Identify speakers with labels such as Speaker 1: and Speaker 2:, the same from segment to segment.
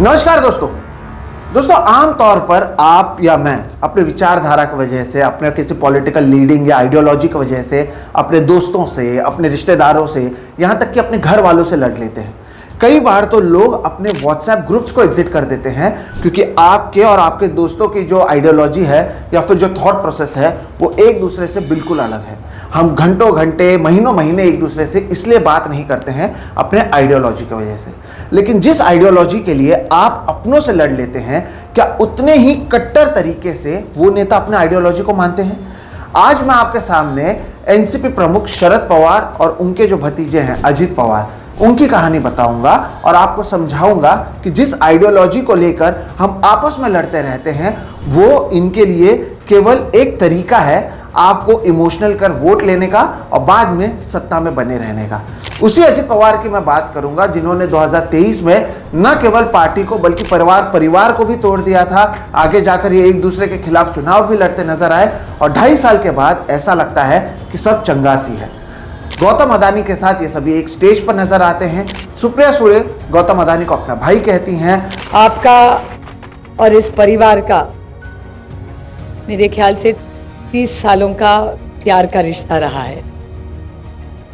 Speaker 1: नमस्कार दोस्तों आम तौर पर आप या मैं अपने विचारधारा की वजह से, अपने किसी पॉलिटिकल लीडिंग या आइडियोलॉजी की वजह से अपने दोस्तों से, अपने रिश्तेदारों से, यहाँ तक कि अपने घर वालों से लड़ लेते हैं। कई बार तो लोग अपने व्हाट्सएप ग्रुप्स को एग्जिट कर देते हैं क्योंकि आपके और आपके दोस्तों की जो आइडियोलॉजी है या फिर जो थॉट प्रोसेस है वो एक दूसरे से बिल्कुल अलग है। हम घंटों घंटे, महीनों महीने एक दूसरे से इसलिए बात नहीं करते हैं अपने आइडियोलॉजी की वजह से। लेकिन जिस आइडियोलॉजी के लिए आप अपनों से लड़ लेते हैं, क्या उतने ही कट्टर तरीके से वो नेता अपने आइडियोलॉजी को मानते हैं? आज मैं आपके सामने एनसीपी प्रमुख शरद पवार और उनके जो भतीजे हैं अजित पवार, उनकी कहानी बताऊंगा और आपको समझाऊंगा कि जिस आइडियोलॉजी को लेकर हम आपस में लड़ते रहते हैं वो इनके लिए केवल एक तरीका है आपको इमोशनल कर वोट लेने का और बाद में सत्ता में बने रहने का। उसी अजित पवार की मैं बात करूंगा जिन्होंने 2023 में न केवल पार्टी को बल्कि परिवार को भी तोड़ दिया था। आगे जाकर ये एक दूसरे के खिलाफ चुनाव भी लड़ते नजर आए और 2.5 साल के बाद ऐसा लगता है कि सब चंगासी है। गौतम अदानी के साथ ये सभी एक स्टेज पर नजर आते हैं। सुप्रिया सुळे गौतम अदानी को अपना भाई कहती हैं।
Speaker 2: आपका और इस परिवार का मेरे ख्याल से 30 सालों का प्यार का रिश्ता रहा है।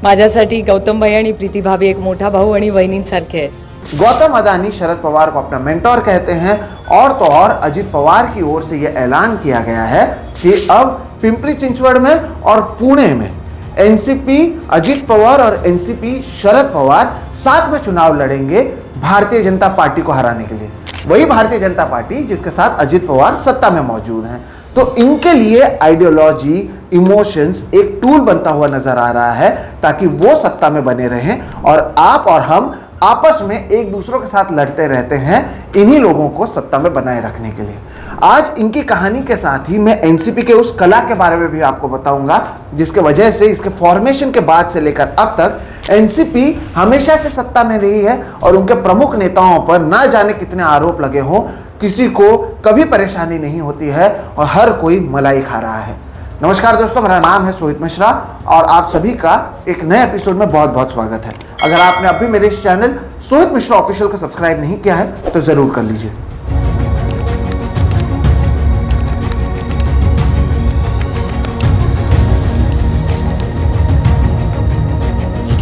Speaker 2: माझ्यासाठी गौतम भाई आणि प्रीती भाभी एक मोठा भाऊ आणि वहिनींसारखे आहेत।
Speaker 1: गौतम अदानी शरद पवार को अपना मेंटोर कहते हैं और तो और अजित पवार की ओर से यह ऐलान किया गया है कि अब पिंपरी चिंचवड़ में और पुणे में एनसीपी अजित पवार और एनसीपी शरद पवार साथ में चुनाव लड़ेंगे भारतीय जनता पार्टी को हराने के लिए। वही भारतीय जनता पार्टी जिसके साथ अजित पवार सत्ता में मौजूद हैं। तो इनके लिए आइडियोलॉजी, इमोशंस एक टूल बनता हुआ नजर आ रहा है ताकि वो सत्ता में बने रहें और आप और हम आपस में एक दूसरों के साथ लड़ते रहते हैं इन्हीं लोगों को सत्ता में बनाए रखने के लिए। आज इनकी कहानी के साथ ही मैं एनसीपी के उस कला के बारे में भी आपको बताऊंगा जिसके वजह से इसके फॉर्मेशन के बाद से लेकर अब तक एनसीपी हमेशा से सत्ता में रही है और उनके प्रमुख नेताओं पर ना जाने कितने आरोप लगे हों, किसी को कभी परेशानी नहीं होती है और हर कोई मलाई खा रहा है। नमस्कार दोस्तों, मेरा नाम है सोहित मिश्रा और आप सभी का एक नए एपिसोड में बहुत बहुत स्वागत है। अगर आपने अभी मेरे इस चैनल सोहित मिश्रा ऑफिशियल को सब्सक्राइब नहीं किया है तो जरूर कर लीजिए।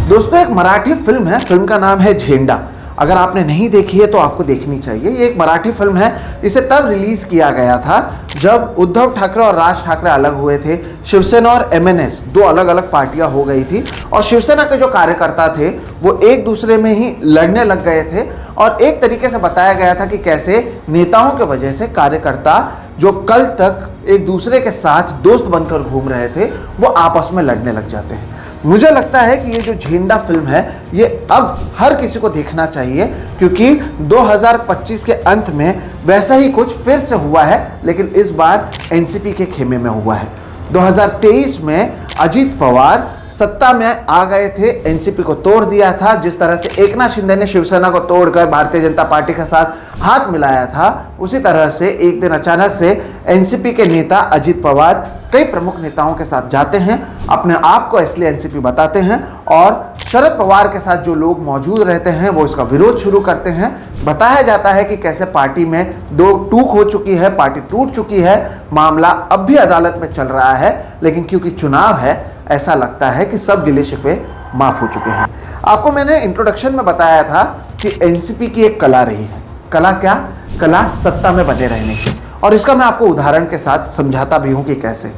Speaker 1: दोस्तों एक मराठी फिल्म है, फिल्म का नाम है झेंडा। अगर आपने नहीं देखी है तो आपको देखनी चाहिए। ये एक मराठी फिल्म है। इसे तब रिलीज किया गया था जब उद्धव ठाकरे और राज ठाकरे अलग हुए थे। शिवसेना और एमएनएस दो अलग अलग पार्टियां हो गई थी और शिवसेना के जो कार्यकर्ता थे वो एक दूसरे में ही लड़ने लग गए थे और एक तरीके से बताया गया था कि कैसे नेताओं के वजह से कार्यकर्ता जो कल तक एक दूसरे के साथ दोस्त बनकर घूम रहे थे वो आपस में लड़ने लग जाते हैं। मुझे लगता है कि ये जो झेंडा फिल्म है ये अब हर किसी को देखना चाहिए क्योंकि 2025 के अंत में वैसा ही कुछ फिर से हुआ है, लेकिन इस बार एनसीपी के खेमे में हुआ है। 2023 में अजित पवार सत्ता में आ गए थे, एनसीपी को तोड़ दिया था। जिस तरह से एकनाथ शिंदे ने शिवसेना को तोड़कर भारतीय जनता पार्टी के साथ हाथ मिलाया था, उसी तरह से एक दिन अचानक से एनसीपी के नेता अजित पवार कई प्रमुख नेताओं के साथ जाते हैं, अपने आप को इसलिए एनसीपी बताते हैं और शरद पवार के साथ जो लोग मौजूद रहते हैं वो इसका विरोध शुरू करते हैं। बताया जाता है कि कैसे पार्टी में दो टूक हो चुकी है, पार्टी टूट चुकी है, मामला अब भी अदालत में चल रहा है, लेकिन क्योंकि चुनाव है ऐसा लगता है कि सब गिले शिकवे माफ हो चुके हैं। आपको मैंने इंट्रोडक्शन में बताया था कि एनसीपी की एक कला रही है। कला क्या? कला सत्ता में बने रहने की। और इसका मैं आपको उदाहरण के साथ समझाता भी हूं कि कैसे।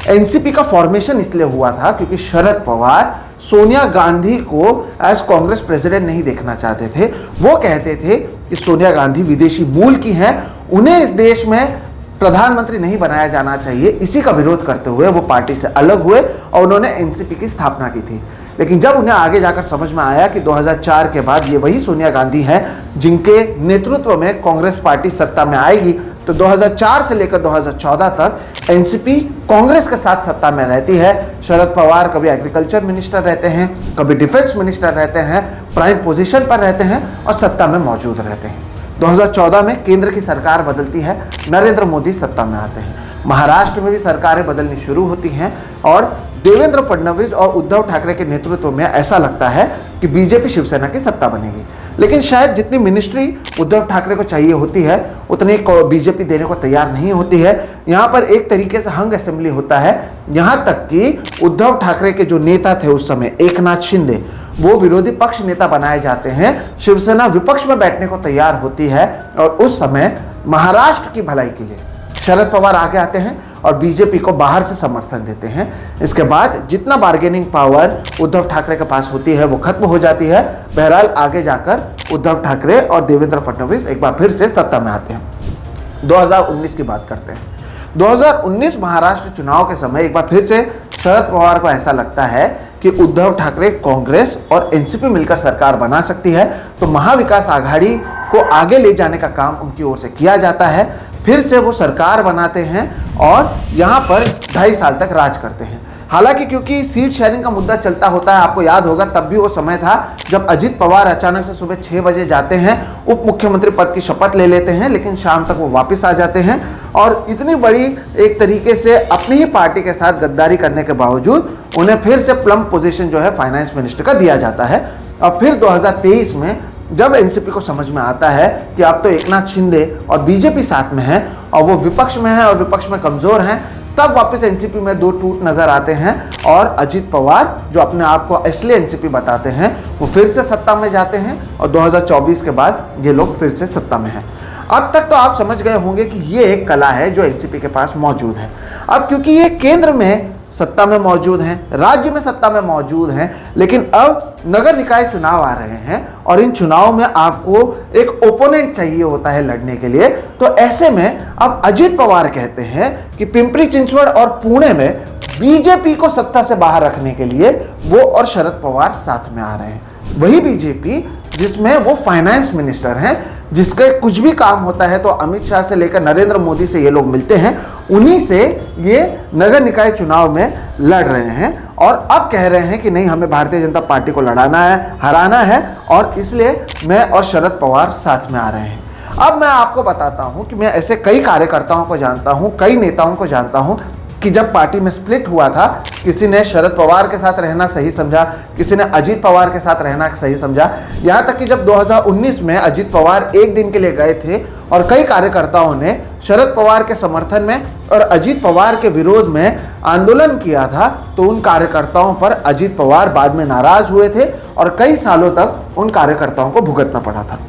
Speaker 1: एनसीपी का फॉर्मेशन इसलिए हुआ था क्योंकि शरद पवार सोनिया गांधी को एज कांग्रेस प्रेसिडेंट नहीं देखना चाहते थे। वो कहते थे कि सोनिया गांधी विदेशी मूल की हैं, उन्हें इस देश में प्रधानमंत्री नहीं बनाया जाना चाहिए। इसी का विरोध करते हुए वो पार्टी से अलग हुए और उन्होंने एनसीपी की स्थापना की थी। लेकिन जब उन्हें आगे जाकर समझ में आया कि 2004 के बाद ये वही सोनिया गांधी हैं जिनके नेतृत्व में कांग्रेस पार्टी सत्ता में आएगी, तो 2004 से लेकर 2014 तक एनसीपी कांग्रेस के साथ सत्ता में रहती है। शरद पवार कभी एग्रीकल्चर मिनिस्टर रहते हैं, कभी डिफेंस मिनिस्टर रहते हैं, प्राइम पोजीशन पर रहते हैं और सत्ता में मौजूद रहते हैं। 2014 में केंद्र की सरकार बदलती है, नरेंद्र मोदी सत्ता में आते हैं। महाराष्ट्र में भी सरकारें बदलनी शुरू होती हैं और देवेंद्र फडणवीस और उद्धव ठाकरे के नेतृत्व में ऐसा लगता है कि बीजेपी शिवसेना की सत्ता बनेगी। लेकिन शायद जितनी मिनिस्ट्री उद्धव ठाकरे को चाहिए होती है उतनी बीजेपी देने को तैयार नहीं होती है। यहाँ पर एक तरीके से हंग असेंबली होता है, यहाँ तक कि उद्धव ठाकरे के जो नेता थे उस समय, एकनाथ शिंदे, वो विरोधी पक्ष नेता बनाए जाते हैं। शिवसेना विपक्ष में बैठने को तैयार होती है और उस समय महाराष्ट्र की भलाई के लिए शरद पवार आगे आते हैं और बीजेपी को बाहर से समर्थन देते हैं। इसके बाद जितना बार्गेनिंग पावर उद्धव ठाकरे के पास होती है वो खत्म हो जाती है। बहरहाल आगे जाकर उद्धव ठाकरे और देवेंद्र फडणवीस एक बार फिर से सत्ता में आते हैं। 2019 की बात करते हैं। 2019 महाराष्ट्र चुनाव के समय एक बार फिर से शरद पवार को ऐसा लगता है कि उद्धव ठाकरे, कांग्रेस और एनसीपी मिलकर सरकार बना सकती है, तो महाविकास आघाड़ी को आगे ले जाने का काम उनकी ओर से किया जाता है। फिर से वो सरकार बनाते हैं और यहाँ पर 2.5 साल तक राज करते हैं। हालांकि क्योंकि सीट शेयरिंग का मुद्दा चलता होता है, आपको याद होगा तब भी वो समय था जब अजित पवार अचानक से सुबह 6 बजे जाते हैं, उप मुख्यमंत्री पद की शपथ ले लेते हैं, लेकिन शाम तक वो वापस आ जाते हैं और इतनी बड़ी एक तरीके से अपनी ही पार्टी के साथ गद्दारी करने के बावजूद उन्हें फिर से प्लम पोजीशन जो है फाइनेंस मिनिस्टर का दिया जाता है। और फिर 2023 में जब एनसीपी को समझ में आता है कि अब तो एकनाथ शिंदे और बीजेपी साथ में है और वो विपक्ष में है और विपक्ष में कमजोर हैं, तब वापस एनसीपी में 2 टूट नजर आते हैं और अजित पवार, जो अपने आप को इसलिए एनसीपी बताते हैं, वो फिर से सत्ता में जाते हैं और 2024 के बाद ये लोग फिर से सत्ता में हैं। अब तक तो आप समझ गए होंगे कि ये एक कला है जो एनसीपी के पास मौजूद है। अब क्योंकि ये केंद्र में सत्ता में मौजूद हैं, राज्य में सत्ता में मौजूद हैं, लेकिन अब नगर निकाय चुनाव आ रहे हैं और इन चुनाव में आपको एक ओपोनेंट चाहिए होता है लड़ने के लिए। तो ऐसे में अब अजित पवार कहते हैं कि पिंपरी चिंचवड़ और पुणे में बीजेपी को सत्ता से बाहर रखने के लिए वो और शरद पवार साथ में आ रहे हैं। वही बीजेपी जिसमें वो फाइनेंस मिनिस्टर हैं, जिसके कुछ भी काम होता है तो अमित शाह से लेकर नरेंद्र मोदी से ये लोग मिलते हैं, उन्हीं से ये नगर निकाय चुनाव में लड़ रहे हैं और अब कह रहे हैं कि नहीं, हमें भारतीय जनता पार्टी को लड़ाना है, हराना है और इसलिए मैं और शरद पवार साथ में आ रहे हैं। अब मैं आपको बताता हूं कि मैं ऐसे कई कार्यकर्ताओं को जानता हूं, कई नेताओं को जानता हूं कि जब पार्टी में स्प्लिट हुआ था, किसी ने शरद पवार के साथ रहना सही समझा, किसी ने अजित पवार के साथ रहना सही समझा। यहाँ तक कि जब 2019 में अजित पवार एक दिन के लिए गए थे और कई कार्यकर्ताओं ने शरद पवार के समर्थन में और अजित पवार के विरोध में आंदोलन किया था, तो उन कार्यकर्ताओं पर अजित पवार बाद में नाराज हुए थे और कई सालों तक उन कार्यकर्ताओं को भुगतना पड़ा था।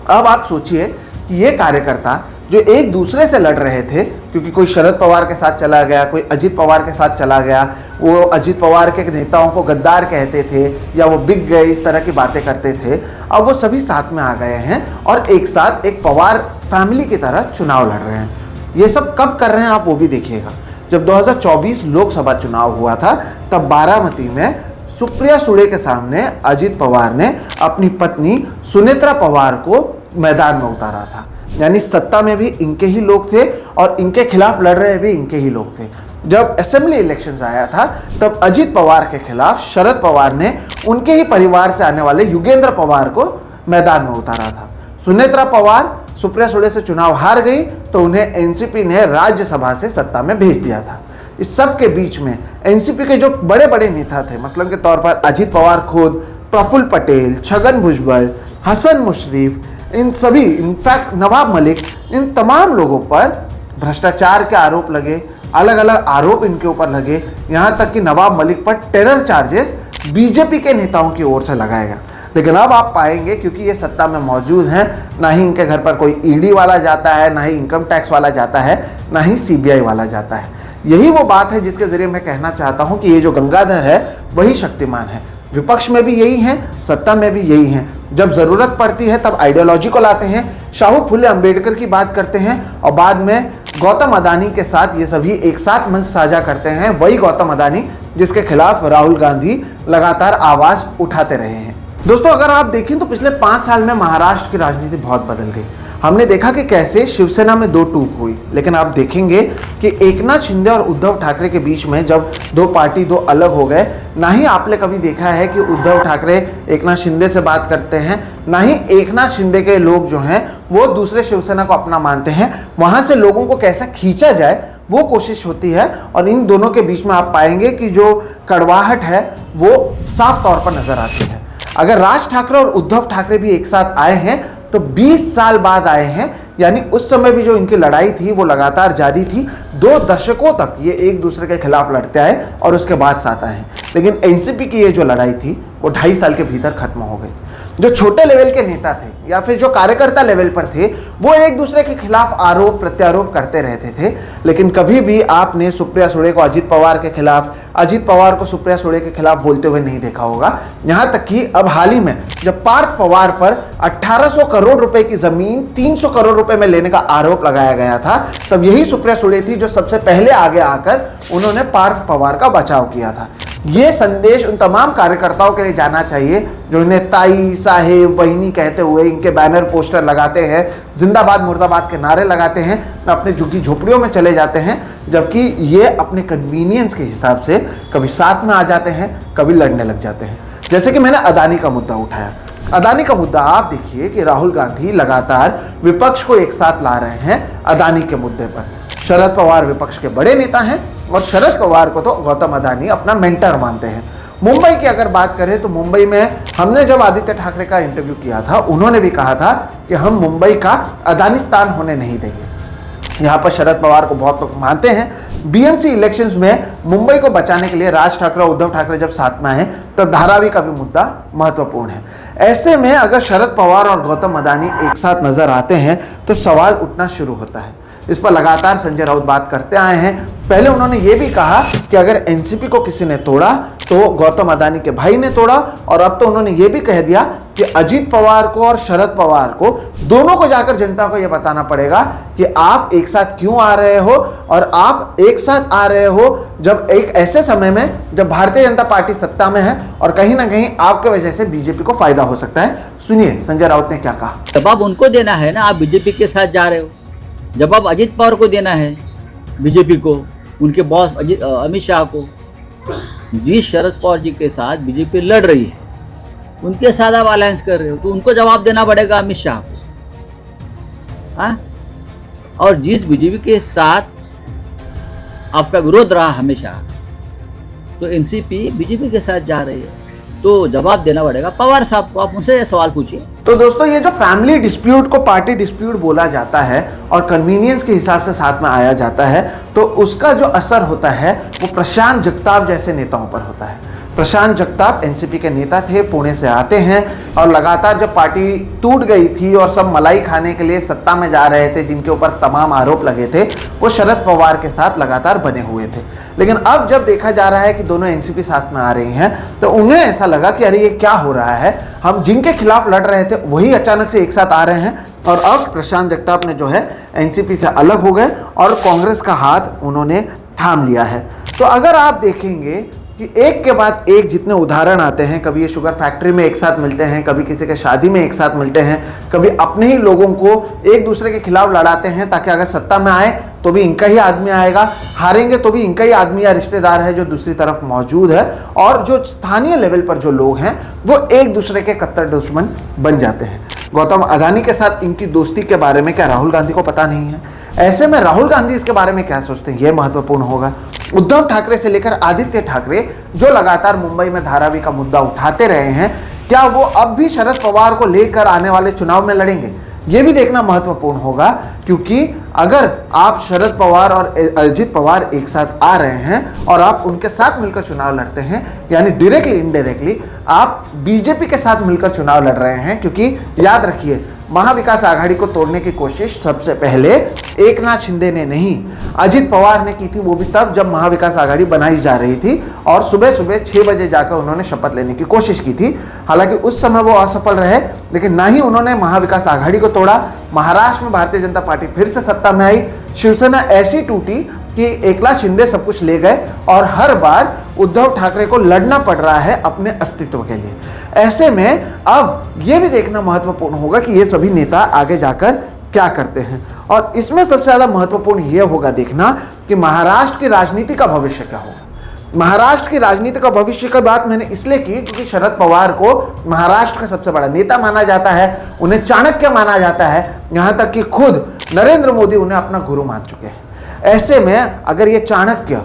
Speaker 1: अब आप सोचिए कि ये कार्यकर्ता जो एक दूसरे से लड़ रहे थे, क्योंकि कोई शरद पवार के साथ चला गया, कोई अजित पवार के साथ चला गया, वो अजित पवार के नेताओं को गद्दार कहते थे या वो बिक गए, इस तरह की बातें करते थे, अब वो सभी साथ में आ गए हैं और एक साथ एक पवार फैमिली की तरह चुनाव लड़ रहे हैं। ये सब कब कर रहे हैं आप वो भी देखिएगा। जब 2024 लोकसभा चुनाव हुआ था तब बारामती में सुप्रिया सुळे के सामने अजित पवार ने अपनी पत्नी सुनेत्रा पवार को मैदान में उतारा था। यानी सत्ता में भी इनके ही लोग थे और इनके खिलाफ लड़ रहे भी इनके ही लोग थे। जब असेंबली इलेक्शंस आया था तब अजित पवार के खिलाफ शरद पवार ने उनके ही परिवार से आने वाले युगेंद्र पवार को मैदान में उतारा था। सुनेत्रा पवार सुप्रिया सुळे से चुनाव हार गई तो उन्हें एनसीपी ने राज्यसभा से सत्ता में भेज दिया था। इस सब के बीच में एनसीपी के जो बड़े बड़े नेता थे, मसलन के तौर पर अजित पवार खुद, प्रफुल्ल पटेल, छगन भुजबल, हसन मुशर्रफ, इन सभी, इनफैक्ट नवाब मलिक, इन तमाम लोगों पर भ्रष्टाचार के आरोप लगे, अलग अलग आरोप इनके ऊपर लगे। यहाँ तक कि नवाब मलिक पर टेरर चार्जेस बीजेपी के नेताओं की ओर से लगाएगा। लेकिन अब आप पाएंगे क्योंकि ये सत्ता में मौजूद हैं, ना ही इनके घर पर कोई ईडी वाला जाता है, ना ही इनकम टैक्स वाला जाता है, ना ही सीबीआई वाला जाता है। यही वो बात है जिसके जरिए मैं कहना चाहता हूँ कि ये जो गंगाधर है वही शक्तिमान है। विपक्ष में भी यही हैं, सत्ता में भी यही हैं। जब ज़रूरत पड़ती है तब आइडियोलॉजी को लाते हैं, शाहू फुले अंबेडकर की बात करते हैं और बाद में गौतम अदानी के साथ ये सभी एक साथ मंच साझा करते हैं। वही गौतम अदानी जिसके खिलाफ राहुल गांधी लगातार आवाज़ उठाते रहे हैं। दोस्तों, अगर आप देखें तो पिछले 5 साल में महाराष्ट्र की राजनीति बहुत बदल गई। हमने देखा कि कैसे शिवसेना में 2 टूक हुई, लेकिन आप देखेंगे कि एकनाथ शिंदे और उद्धव ठाकरे के बीच में जब 2 पार्टी 2 अलग हो गए, ना ही आपने कभी देखा है कि उद्धव ठाकरे एकनाथ शिंदे से बात करते हैं, ना ही एकनाथ शिंदे के लोग जो हैं वो दूसरे शिवसेना को अपना मानते हैं। वहाँ से लोगों को कैसा खींचा जाए वो कोशिश होती है और इन दोनों के बीच में आप पाएंगे कि जो कड़वाहट है वो साफ तौर पर नजर आती है। अगर राज ठाकरे और उद्धव ठाकरे भी एक साथ आए हैं तो 20 साल बाद आए हैं, यानी उस समय भी जो इनकी लड़ाई थी वो लगातार जारी थी। 2 दशकों तक ये एक दूसरे के खिलाफ लड़ते आए और उसके बाद साथ आए हैं। लेकिन एनसीपी की ये जो लड़ाई थी वो 2.5 साल के भीतर खत्म हो गई। जो छोटे लेवल के नेता थे या फिर जो कार्यकर्ता लेवल पर थे वो एक दूसरे के खिलाफ आरोप प्रत्यारोप करते रहते थे, लेकिन कभी भी आपने सुप्रिया सुळे को अजित पवार के खिलाफ, अजित पवार को सुप्रिया सुळे के खिलाफ बोलते हुए नहीं देखा होगा। यहां तक कि अब हाल ही में जब पार्थ पवार पर 1800 करोड़ रुपए की जमीन 300 करोड़ रुपए में लेने का आरोप लगाया गया था, तब यही सुप्रिया सुळे थी जो सबसे पहले आगे आकर उन्होंने पार्थ पवार का बचाव किया था। ये संदेश उन तमाम कार्यकर्ताओं के लिए जाना चाहिए जो इन्हें ताई, साहेब, वहिनी कहते हुए इनके बैनर पोस्टर लगाते हैं, जिंदाबाद मुर्दाबाद के नारे लगाते हैं, अपने झुग्गी झोपड़ियों में चले जाते हैं, जबकि ये अपने कन्वीनियंस के हिसाब से कभी साथ में आ जाते हैं, कभी लड़ने लग जाते हैं। जैसे कि मैंने अदानी का मुद्दा उठाया। अदानी का मुद्दा आप देखिए कि राहुल गांधी लगातार विपक्ष को एक साथ ला रहे हैं अदानी के मुद्दे पर। शरद पवार विपक्ष के बड़े नेता हैं और शरद पवार को तो गौतम अदानी अपना मेंटर मानते हैं। मुंबई की अगर बात करें तो मुंबई में हमने जब आदित्य ठाकरे का इंटरव्यू किया था, उन्होंने भी कहा था कि हम मुंबई का अदानिस्तान होने नहीं देंगे। यहाँ पर शरद पवार को बहुत लोग मानते हैं। बीएमसी इलेक्शंस में मुंबई को बचाने के लिए राज ठाकरे और उद्धव ठाकरे जब साथ में आए तब धारावी का भी मुद्दा महत्वपूर्ण है। ऐसे में अगर शरद पवार और गौतम अदानी एक साथ नजर आते हैं तो सवाल उठना शुरू होता है। इस पर लगातार संजय राउत बात करते आए हैं। पहले उन्होंने ये भी कहा कि अगर एनसीपी को किसी ने तोड़ा तो गौतम अदानी के भाई ने तोड़ा, और अब तो उन्होंने ये भी कह दिया कि अजित पवार को और शरद पवार को दोनों को जाकर जनता को यह बताना पड़ेगा कि आप एक साथ क्यों आ रहे हो, और आप एक साथ आ रहे हो जब एक ऐसे समय में जब भारतीय जनता पार्टी सत्ता में है और कहीं ना कहीं आपके वजह से बीजेपी को फायदा हो सकता है। सुनिए संजय राउत ने क्या कहा।
Speaker 3: जवाब उनको देना है ना, आप बीजेपी के साथ जा रहे हो। जवाब अजित पवार को देना है, बीजेपी को, उनके बॉस अमित शाह को। जिस शरद पवार जी के साथ बीजेपी लड़ रही है उनके साथ आप अलायंस कर रहे हो, तो उनको जवाब देना पड़ेगा अमित शाह को। हाँ, और जिस बीजेपी के साथ आपका विरोध रहा हमेशा, तो एनसीपी बीजेपी के साथ जा रही है, तो जवाब देना पड़ेगा पवार साहब को। आप उनसे सवाल पूछिए।
Speaker 1: तो दोस्तों, ये जो फैमिली डिस्प्यूट को पार्टी डिस्प्यूट बोला जाता है और कन्वीनियंस के हिसाब से साथ में आया जाता है, तो उसका जो असर होता है वो प्रशांत जगताप जैसे नेताओं पर होता है। प्रशांत जगताप एनसीपी के नेता थे, पुणे से आते हैं, और लगातार जब पार्टी टूट गई थी और सब मलाई खाने के लिए सत्ता में जा रहे थे, जिनके ऊपर तमाम आरोप लगे थे, वो शरद पवार के साथ लगातार बने हुए थे। लेकिन अब जब देखा जा रहा है कि दोनों एनसीपी साथ में आ रही हैं, तो उन्हें ऐसा लगा कि अरे ये क्या हो रहा है, हम जिनके खिलाफ लड़ रहे थे वही अचानक से एक साथ आ रहे हैं। और अब प्रशांत जगताप ने जो है एनसीपी से अलग हो गए और कांग्रेस का हाथ उन्होंने थाम लिया है। तो अगर आप देखेंगे कि एक के बाद एक जितने उदाहरण आते हैं, कभी ये शुगर फैक्ट्री में एक साथ मिलते हैं, कभी किसी के शादी में एक साथ मिलते हैं, कभी अपने ही लोगों को एक दूसरे के खिलाफ लड़ाते हैं ताकि अगर सत्ता में आए तो भी इनका ही आदमी आएगा, हारेंगे तो भी इनका ही आदमी या रिश्तेदार है जो दूसरी तरफ मौजूद है, और जो स्थानीय लेवल पर जो लोग हैं वो एक दूसरे के कट्टर दुश्मन बन जाते हैं। गौतम अदानी के साथ इनकी दोस्ती के बारे में क्या राहुल गांधी को पता नहीं है? ऐसे में राहुल गांधी इसके बारे में क्या सोचते हैं, यह महत्वपूर्ण होगा। उद्धव ठाकरे से लेकर आदित्य ठाकरे जो लगातार मुंबई में धारावी का मुद्दा उठाते रहे हैं, क्या वो अब भी शरद पवार को लेकर आने वाले चुनाव में लड़ेंगे? ये भी देखना महत्वपूर्ण होगा, क्योंकि अगर आप शरद पवार और अजित पवार एक साथ आ रहे हैं और आप उनके साथ मिलकर चुनाव लड़ते हैं, यानी डायरेक्टली इनडायरेक्टली आप बीजेपी के साथ मिलकर चुनाव लड़ रहे हैं। क्योंकि याद रखिए, महाविकास आघाड़ी को तोड़ने की कोशिश सबसे पहले एकनाथ शिंदे ने नहीं, अजित पवार ने की थी, वो भी तब जब महाविकास आघाड़ी बनाई जा रही थी और सुबह सुबह 6 बजे जाकर उन्होंने शपथ लेने की कोशिश की थी। हालांकि उस समय वो असफल रहे, लेकिन ना ही उन्होंने महाविकास आघाड़ी को तोड़ा। महाराष्ट्र में भारतीय जनता पार्टी फिर से सत्ता में आई, शिवसेना ऐसी टूटी कि एकनाथ शिंदे सब कुछ ले गए और हर बार उद्धव ठाकरे को लड़ना पड़ रहा है अपने अस्तित्व के लिए। ऐसे में अब यह भी देखना महत्वपूर्ण होगा कि ये सभी नेता आगे जाकर क्या करते हैं, और इसमें सबसे ज्यादा महत्वपूर्ण यह होगा देखना कि महाराष्ट्र की राजनीति का भविष्य क्या होगा। महाराष्ट्र की राजनीति का भविष्य की बात मैंने इसलिए की क्योंकि शरद पवार को महाराष्ट्र का सबसे बड़ा नेता माना जाता है, उन्हें चाणक्य माना जाता है, यहां तक कि खुद नरेंद्र मोदी उन्हें अपना गुरु मान चुके हैं। ऐसे में अगर ये चाणक्य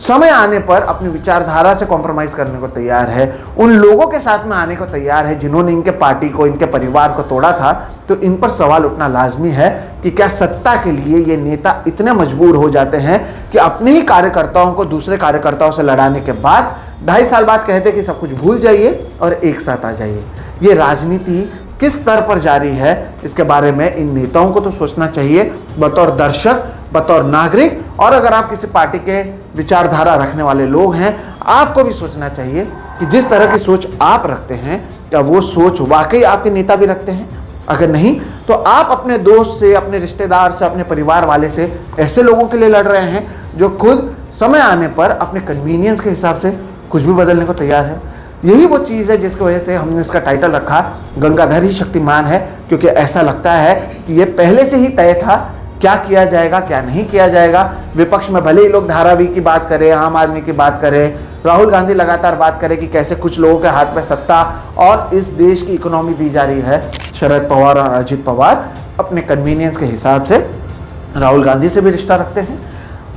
Speaker 1: समय आने पर अपनी विचारधारा से कॉम्प्रोमाइज करने को तैयार है, उन लोगों के साथ में आने को तैयार है जिन्होंने इनके पार्टी को, इनके परिवार को तोड़ा था, तो इन पर सवाल उठना लाजमी है कि क्या सत्ता के लिए ये नेता इतने मजबूर हो जाते हैं कि अपने ही कार्यकर्ताओं को दूसरे कार्यकर्ताओं से लड़ाने के बाद 2.5 साल बाद कहते कि सब कुछ भूल जाइए और एक साथ आ जाइए। ये राजनीति किस स्तर पर जारी है, इसके बारे में इन नेताओं को तो सोचना चाहिए बतौर दर्शक, बतौर नागरिक, और अगर आप किसी पार्टी के विचारधारा रखने वाले लोग हैं, आपको भी सोचना चाहिए कि जिस तरह की सोच आप रखते हैं क्या वो सोच वाकई आपके नेता भी रखते हैं। अगर नहीं तो आप अपने दोस्त से, अपने रिश्तेदार से, अपने परिवार वाले से ऐसे लोगों के लिए लड़ रहे हैं जो खुद समय आने पर अपने कन्वीनियंस के हिसाब से कुछ भी बदलने को तैयार है। यही वो चीज़ है जिसकी वजह से हमने इसका टाइटल रखा गंगाधर ही शक्तिमान है, क्योंकि ऐसा लगता है कि ये पहले से ही तय था क्या किया जाएगा, क्या नहीं किया जाएगा। विपक्ष में भले ही लोग धारावी की बात करें, आम आदमी की बात करें, राहुल गांधी लगातार बात करें कि कैसे कुछ लोगों के हाथ में सत्ता और इस देश की इकोनॉमी दी जा रही है। शरद पवार और अजित पवार अपने कन्वीनियंस के हिसाब से राहुल गांधी से भी रिश्ता रखते हैं,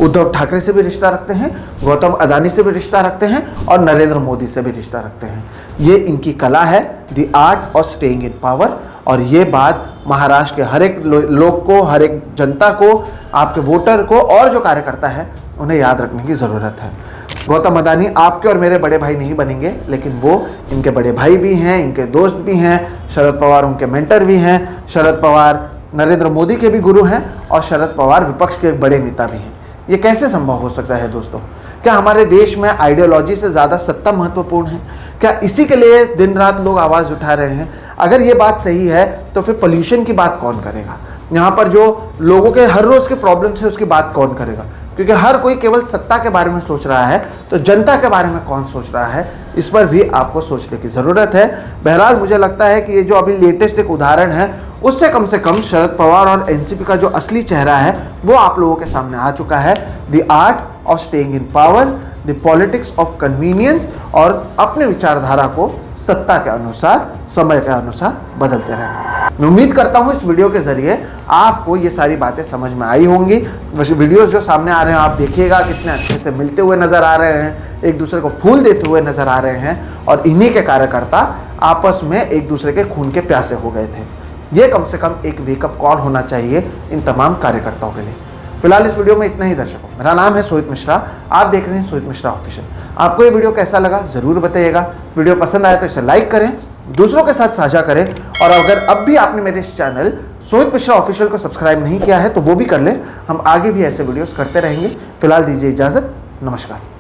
Speaker 1: उद्धव ठाकरे से भी रिश्ता रखते हैं, गौतम अदानी से भी रिश्ता रखते हैं और नरेंद्र मोदी से भी रिश्ता रखते हैं। ये इनकी कला है, the art of staying in power. और ये बात महाराष्ट्र के हर एक लोग को, हर एक जनता को, आपके वोटर को और जो कार्यकर्ता है उन्हें याद रखने की ज़रूरत है। गौतम अदानी आपके और मेरे बड़े भाई नहीं बनेंगे, लेकिन वो इनके बड़े भाई भी हैं, इनके दोस्त भी हैं। शरद पवार उनके मेंटर भी हैं। शरद पवार नरेंद्र मोदी के भी गुरु हैं और शरद पवार विपक्ष के बड़े नेता भी हैं। ये कैसे संभव हो सकता है दोस्तों? क्या हमारे देश में आइडियोलॉजी से ज़्यादा सत्ता महत्वपूर्ण है? क्या इसी के लिए दिन रात लोग आवाज़ उठा रहे हैं? अगर ये बात सही है तो फिर पोल्यूशन की बात कौन करेगा? यहाँ पर जो लोगों के हर रोज़ के प्रॉब्लम्स है उसकी बात कौन करेगा? क्योंकि हर कोई केवल सत्ता के बारे में सोच रहा है, तो जनता के बारे में कौन सोच रहा है? इस पर भी आपको सोचने की ज़रूरत है। बहरहाल मुझे लगता है कि ये जो अभी लेटेस्ट एक उदाहरण है उससे कम से कम शरद पवार और एनसीपी का जो असली चेहरा है वो आप लोगों के सामने आ चुका है। The art of staying in power, the politics of convenience, और अपने विचारधारा को सत्ता के अनुसार, समय के अनुसार बदलते रहना। मैं उम्मीद करता हूँ इस वीडियो के जरिए आपको ये सारी बातें समझ में आई होंगी। वीडियोस जो सामने आ रहे हैं आप देखिएगा कितने अच्छे से मिलते हुए नजर आ रहे हैं, एक दूसरे को फूल देते हुए नजर आ रहे हैं, और इन्हीं के कार्यकर्ता आपस में एक दूसरे के खून के प्यासे हो गए थे। ये कम से कम एक वेकअप कॉल होना चाहिए इन तमाम कार्यकर्ताओं के लिए। फिलहाल इस वीडियो में इतना ही दर्शकों। मेरा नाम है सोहित मिश्रा, आप देख रहे हैं सोहित मिश्रा ऑफिशियल। आपको ये वीडियो कैसा लगा ज़रूर बताइएगा। वीडियो पसंद आया तो इसे लाइक करें, दूसरों के साथ साझा करें, और अगर अब भी आपने मेरे इस चैनल सोहित मिश्रा ऑफिशियल को सब्सक्राइब नहीं किया है तो वो भी कर लें। हम आगे भी ऐसे वीडियोस करते रहेंगे। फिलहाल दीजिए इजाज़त, नमस्कार।